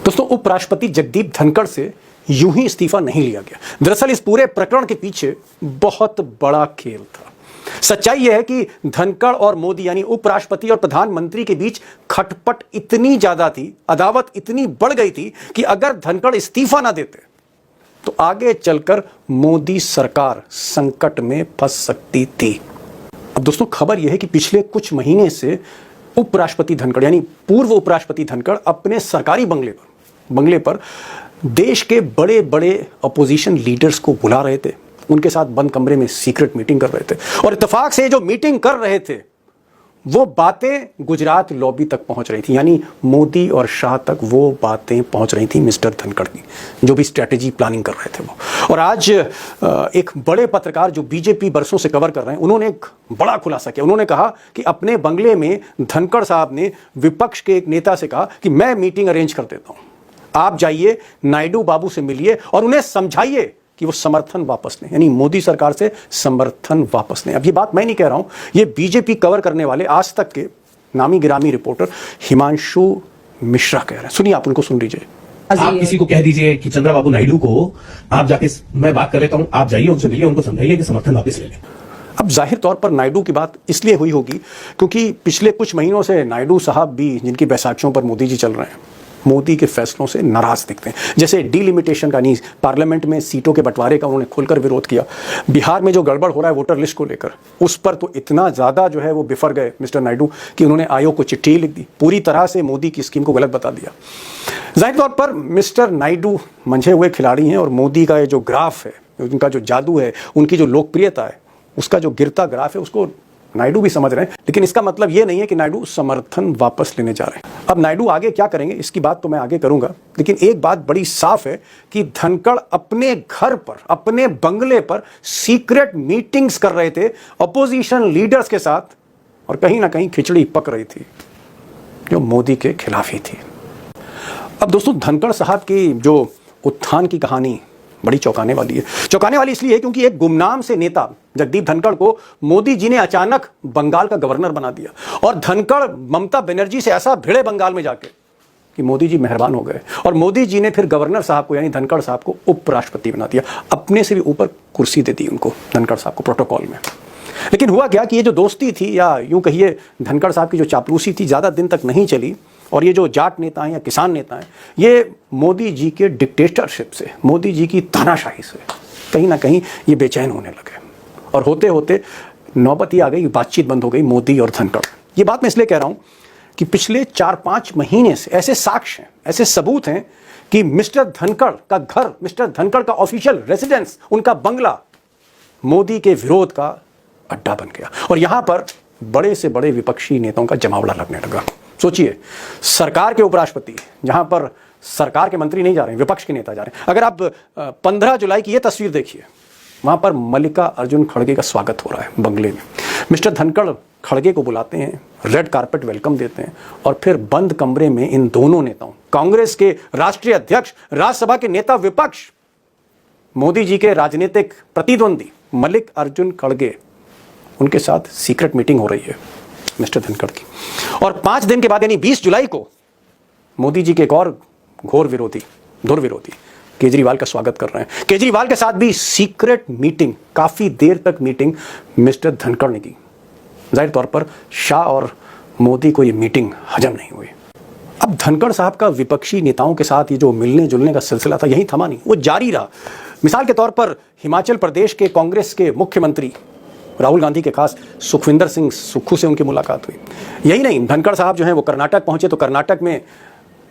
दोस्तों, उपराष्ट्रपति जगदीप धनखड़ से यूं ही इस्तीफा नहीं लिया गया। दरअसल इस पूरे प्रकरण के पीछे बहुत बड़ा खेल था। सच्चाई यह है कि धनखड़ और मोदी यानी उपराष्ट्रपति और प्रधानमंत्री के बीच खटपट इतनी ज्यादा थी, अदावत इतनी बढ़ गई थी कि अगर धनखड़ इस्तीफा ना देते तो आगे चलकर मोदी सरकार संकट में फंस सकती थी। अब दोस्तों, खबर यह है कि पिछले कुछ महीने से उपराष्ट्रपति धनखड़ यानी पूर्व उपराष्ट्रपति धनखड़ अपने सरकारी बंगले पर देश के बड़े बड़े अपोजिशन लीडर्स को बुला रहे थे, उनके साथ बंद कमरे में सीक्रेट मीटिंग कर रहे थे और इत्तेफाक से जो मीटिंग कर रहे थे वो बातें गुजरात लॉबी तक पहुंच रही थी, यानी मोदी और शाह तक वो बातें पहुंच रही थी मिस्टर धनखड़ की, जो भी स्ट्रेटेजी प्लानिंग कर रहे थे वो। और आज एक बड़े पत्रकार जो बीजेपी बरसों से कवर कर रहे हैं, उन्होंने एक बड़ा खुलासा किया। उन्होंने कहा कि अपने बंगले में धनखड़ साहब ने विपक्ष के एक नेता से कहा कि मैं मीटिंग अरेंज कर देता हूं, आप जाइए नायडू बाबू से मिलिए और उन्हें समझाइए कि वो समर्थन वापस लें, यानी मोदी सरकार से समर्थन वापस लें। अब ये बात मैं नहीं कह रहा हूं, ये बीजेपी कवर करने वाले आज तक के नामी गिरामी रिपोर्टर हिमांशु मिश्रा कह रहे हैं। सुनिए, आप उनको सुन लीजिए। आप किसी को कह दीजिए कि चंद्रबाबू नायडू को आप जाके, मैं बात कर लेता हूं, आप जाइए उनसे मिलिए, उनको समझाइए कि समर्थन वापस ले लें। अब जाहिर तौर पर नायडू की बात इसलिए हुई होगी क्योंकि पिछले कुछ महीनों से नायडू साहब भी, जिनकी बैसाखियों पर मोदी जी चल रहे हैं, मोदी के फैसलों से नाराज दिखते हैं। जैसे डिलिमिटेशन का, नहीं पार्लियामेंट में सीटों के बंटवारे का उन्होंने खुलकर विरोध किया। बिहार में जो गड़बड़ हो रहा है वोटर लिस्ट को लेकर, उस पर तो इतना ज़्यादा जो है वो बिफर गए मिस्टर नायडू कि उन्होंने आयोग को चिट्ठी लिख दी, पूरी तरह से मोदी की स्कीम को गलत बता दिया। जाहिर तौर पर मिस्टर नायडू मंझे हुए खिलाड़ी हैं और मोदी का ये जो ग्राफ है, उनका जो जादू है, उनकी जो लोकप्रियता है, उसका जो गिरता ग्राफ है, उसको नायडू भी समझ रहे हैं। लेकिन इसका मतलब यह नहीं है कि नायडू समर्थन वापस लेने जा रहे हैं। अब नायडू आगे क्या करेंगे इसकी बात तो मैं आगे करूंगा, लेकिन एक बात बड़ी साफ है कि धनखड़ अपने घर पर, अपने बंगले पर सीक्रेट मीटिंग्स कर रहे थे अपोजिशन लीडर्स के साथ, और कहीं ना कहीं खिचड़ी पक रही थी जो मोदी के खिलाफ ही थी। अब दोस्तों, धनखड़ साहब की जो उत्थान की कहानी बड़ी चौंकाने वाली है। चौंकाने वाली इसलिए है क्योंकि एक गुमनाम से नेता जगदीप धनखड़ को मोदी जी ने अचानक बंगाल का गवर्नर बना दिया, और धनखड़ ममता बनर्जी से ऐसा भिड़े बंगाल में जाके कि मोदी जी मेहरबान हो गए, और मोदी जी ने फिर गवर्नर साहब को यानी धनखड़ साहब को उपराष्ट्रपति बना दिया, अपने से भी ऊपर कुर्सी दे दी उनको, धनखड़ साहब को प्रोटोकॉल में। लेकिन हुआ क्या कि ये जो दोस्ती थी, या यूं कहिए धनखड़ साहब की जो चापलूसी थी, ज़्यादा दिन तक नहीं चली, और ये जो जाट नेता हैं या किसान नेता हैं, ये मोदी जी के डिक्टेटरशिप से, मोदी जी की तानाशाही से कहीं ना कहीं ये बेचैन होने लगे, और होते होते नौबत ये आ गई, बातचीत बंद हो गई मोदी और धनखड़। ये बात मैं इसलिए कह रहा हूँ कि पिछले 4-5 महीने से ऐसे साक्ष्य हैं, ऐसे सबूत हैं कि मिस्टर धनखड़ का घर, मिस्टर धनखड़ का ऑफिशियल रेजिडेंस, उनका बंगला मोदी के विरोध का अड्डा बन गया, और यहाँ पर बड़े से बड़े विपक्षी नेताओं का जमावड़ा लगने लगा। सोचिए, सरकार के उपराष्ट्रपति, जहां पर सरकार के मंत्री नहीं जा रहे हैं, विपक्ष के नेता जा रहे हैं। अगर आप 15 जुलाई की ये तस्वीर देखिए, वहां पर मल्लिकार्जुन खड़गे का स्वागत हो रहा है बंगले में। मिस्टर धनखड़ खड़गे को बुलाते हैं, रेड कारपेट वेलकम देते हैं, और फिर बंद कमरे में इन दोनों नेताओं, कांग्रेस के राष्ट्रीय अध्यक्ष, राज्यसभा के नेता विपक्ष, मोदी जी के राजनीतिक प्रतिद्वंदी मल्लिकार्जुन खड़गे, उनके साथ सीक्रेट मीटिंग हो रही है मिस्टर धनखड़ की। और 5 दिन के बाद यानी 20 जुलाई को मोदी जी के एक और घोर विरोधी, धुर विरोधी केजरीवाल का स्वागत कर रहे हैं। केजरीवाल के साथ भी सीक्रेट मीटिंग, काफी देर तक मीटिंग मिस्टर धनखड़ ने की। जाहिर तौर पर शाह और मोदी को यह मीटिंग हजम नहीं हुई। अब धनखड़ साहब का विपक्षी नेताओं के साथ ये जो मिलने जुलने का सिलसिला था, यही थमा नहीं, वो जारी रहा। मिसाल के तौर पर हिमाचल प्रदेश के कांग्रेस के मुख्यमंत्री राहुल गांधी के खास सुखविंदर सिंह सुक्खू से उनकी मुलाकात हुई। यही नहीं, धनखड़ साहब जो हैं वो कर्नाटक पहुंचे, तो कर्नाटक में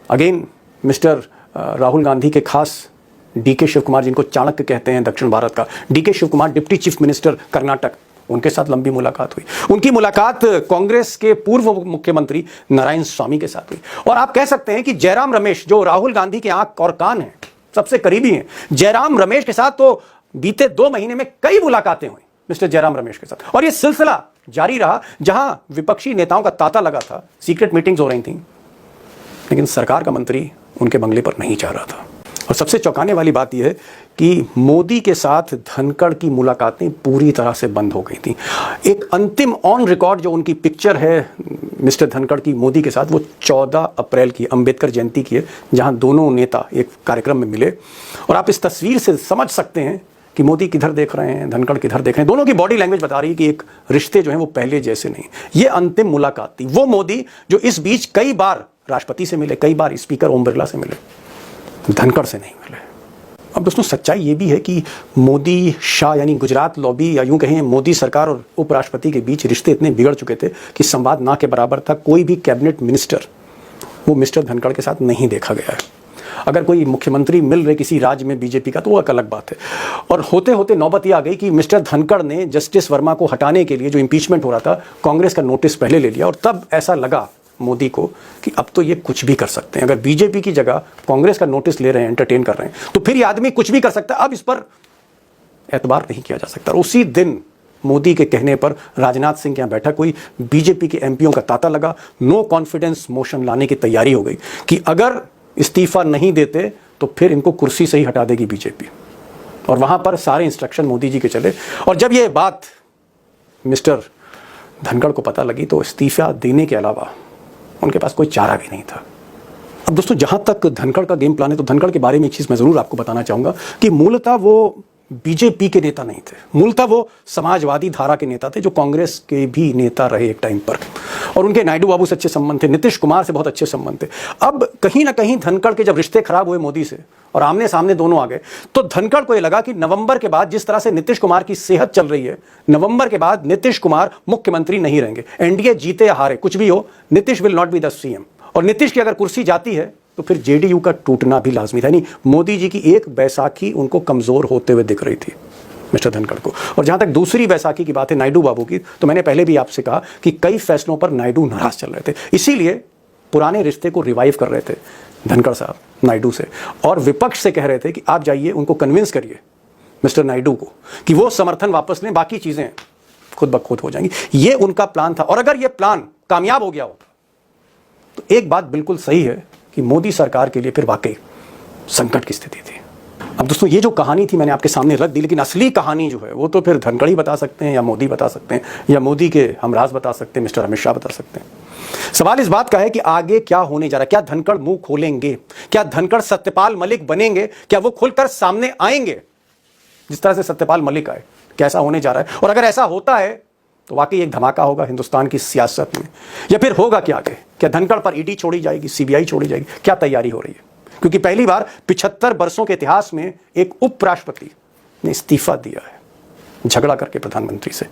अगेन मिस्टर राहुल गांधी के खास डीके शिव कुमार, जिनको चाणक्य कहते हैं दक्षिण भारत का, DK Shivakumar deputy chief minister Karnataka, उनके साथ लंबी मुलाकात हुई। उनकी मुलाकात कांग्रेस के पूर्व मुख्यमंत्री नारायण स्वामी के साथ हुई। और आप कह सकते हैं कि जयराम रमेश, जो राहुल गांधी के आंख और कान हैं, सबसे करीबी हैं, जयराम रमेश के साथ तो बीते 2 महीने में कई मुलाकातें हुई मिस्टर जयराम रमेश के साथ, और यह सिलसिला जारी रहा। जहां विपक्षी नेताओं का तांता लगा था, सीक्रेट मीटिंग्स हो रही थी, लेकिन सरकार का मंत्री उनके बंगले पर नहीं जा रहा था। और सबसे चौंकाने वाली बात यह है कि मोदी के साथ धनखड़ की मुलाकातें पूरी तरह से बंद हो गई थी। एक अंतिम ऑन रिकॉर्ड जो उनकी पिक्चर है मिस्टर धनखड़ की मोदी के साथ, वो 14 अप्रैल की अंबेडकर जयंती की है, जहां दोनों नेता एक कार्यक्रम में मिले। और आप इस तस्वीर से समझ सकते हैं कि मोदी किधर देख रहे हैं, धनखड़ किधर देख रहे हैं। दोनों की बॉडी लैंग्वेज बता रही है कि एक रिश्ते जो हैं वो पहले जैसे नहीं। ये अंतिम मुलाकात थी। वो मोदी जो इस बीच कई बार राष्ट्रपति से मिले, कई बार स्पीकर ओम बिरला से मिले, धनखड़ से नहीं मिले। अब दोस्तों सच्चाई ये भी है कि मोदी शाह यानी गुजरात लॉबी, या यूं कहें मोदी सरकार और उपराष्ट्रपति के बीच रिश्ते इतने बिगड़ चुके थे कि संवाद ना के बराबर था। कोई भी कैबिनेट मिनिस्टर वो मिस्टर धनखड़ के साथ नहीं देखा गया है। अगर कोई मुख्यमंत्री मिल रहे किसी राज्य में बीजेपी का तो वो एक अलग बात है। और होते होते नौबत ये आ गई कि मिस्टर धनखड़ ने जस्टिस वर्मा को हटाने के लिए जो इम्पीचमेंट हो रहा था, कांग्रेस का नोटिस पहले ले लिया। और तब ऐसा लगा मोदी को कि अब तो ये कुछ भी कर सकते हैं। अगर बीजेपी की जगह कांग्रेस का नोटिस ले रहे हैं, एंटरटेन कर रहे हैं, तो फिर ये आदमी कुछ भी कर सकता है। अब इस पर एतबार नहीं किया जा सकता। और उसी दिन मोदी के कहने पर राजनाथ सिंह के यहाँ बैठक हुई, बीजेपी के एमपीओं का तांता लगा, नो कॉन्फिडेंस मोशन लाने की तैयारी हो गई कि अगर इस्तीफा नहीं देते तो फिर इनको कुर्सी से ही हटा देगी बीजेपी। और वहां पर सारे इंस्ट्रक्शन मोदी जी के चले। और जब ये बात मिस्टर धनखड़ को पता लगी तो इस्तीफा देने के अलावा उनके पास कोई चारा भी नहीं था। अब दोस्तों जहां तक धनखड़ का गेम प्लान है, तो धनखड़ के बारे में एक चीज मैं जरूर आपको बताना चाहूंगा कि मूलतः वो बीजेपी के नेता नहीं थे, मूलतः वो समाजवादी धारा के नेता थे, जो कांग्रेस के भी नेता रहे एक टाइम पर। और उनके नायडू बाबू से अच्छे संबंध थे, नीतीश कुमार से बहुत अच्छे संबंध थे। अब कहीं ना कहीं धनखड़ के जब रिश्ते खराब हुए मोदी से और आमने सामने दोनों आ गए, तो धनखड़ को यह लगा कि नवंबर के बाद जिस तरह से नीतीश कुमार की सेहत चल रही है, नवंबर के बाद नीतीश कुमार मुख्यमंत्री नहीं रहेंगे। एनडीए जीते या हारे, कुछ भी हो, Nitish will not be the CM. और नीतीश की अगर कुर्सी जाती है तो फिर जेडीयू का टूटना भी लाजमी था। नहीं, मोदी जी की एक बैसाखी उनको कमजोर होते हुए दिख रही थी मिस्टर धनखड़ को। और जहां तक दूसरी बैसाखी की बात है नायडू बाबू की, तो मैंने पहले भी आपसे कहा कि कई फैसलों पर नायडू नाराज चल रहे थे, इसीलिए पुराने रिश्ते को रिवाइव कर रहे थे धनखड़ साहब नायडू से। और विपक्ष से कह रहे थे कि आप जाइए उनको कन्विंस करिए मिस्टर नायडू को कि वो समर्थन वापस लें, बाकी चीजें खुद ब खुद हो जाएंगी। ये उनका प्लान था। और अगर ये प्लान कामयाब हो गया होता तो एक बात बिल्कुल सही है कि मोदी सरकार के लिए फिर वाकई संकट की स्थिति थी। अब दोस्तों ये जो कहानी थी मैंने आपके सामने रख दी, लेकिन असली कहानी जो है वो तो फिर धनखड़ ही बता सकते हैं, या मोदी बता सकते हैं, या मोदी के हमराज बता सकते हैं, मिस्टर अमित शाह बता सकते हैं। सवाल इस बात का है कि आगे क्या होने जा रहा है। क्या धनखड़ मुंह खोलेंगे? क्या धनखड़ सत्यपाल मलिक बनेंगे? क्या वो खुलकर सामने आएंगे जिस तरह से सत्यपाल मलिक आए? कैसा होने जा रहा है? और अगर ऐसा होता है तो वाकई एक धमाका होगा हिंदुस्तान की सियासत में। या फिर होगा क्या आगे? क्या धनखड़ पर ईडी छोड़ी जाएगी, सीबीआई छोड़ी जाएगी? क्या तैयारी हो रही है? क्योंकि पहली बार 75 वर्षों के इतिहास में एक उपराष्ट्रपति ने इस्तीफा दिया है झगड़ा करके प्रधानमंत्री से।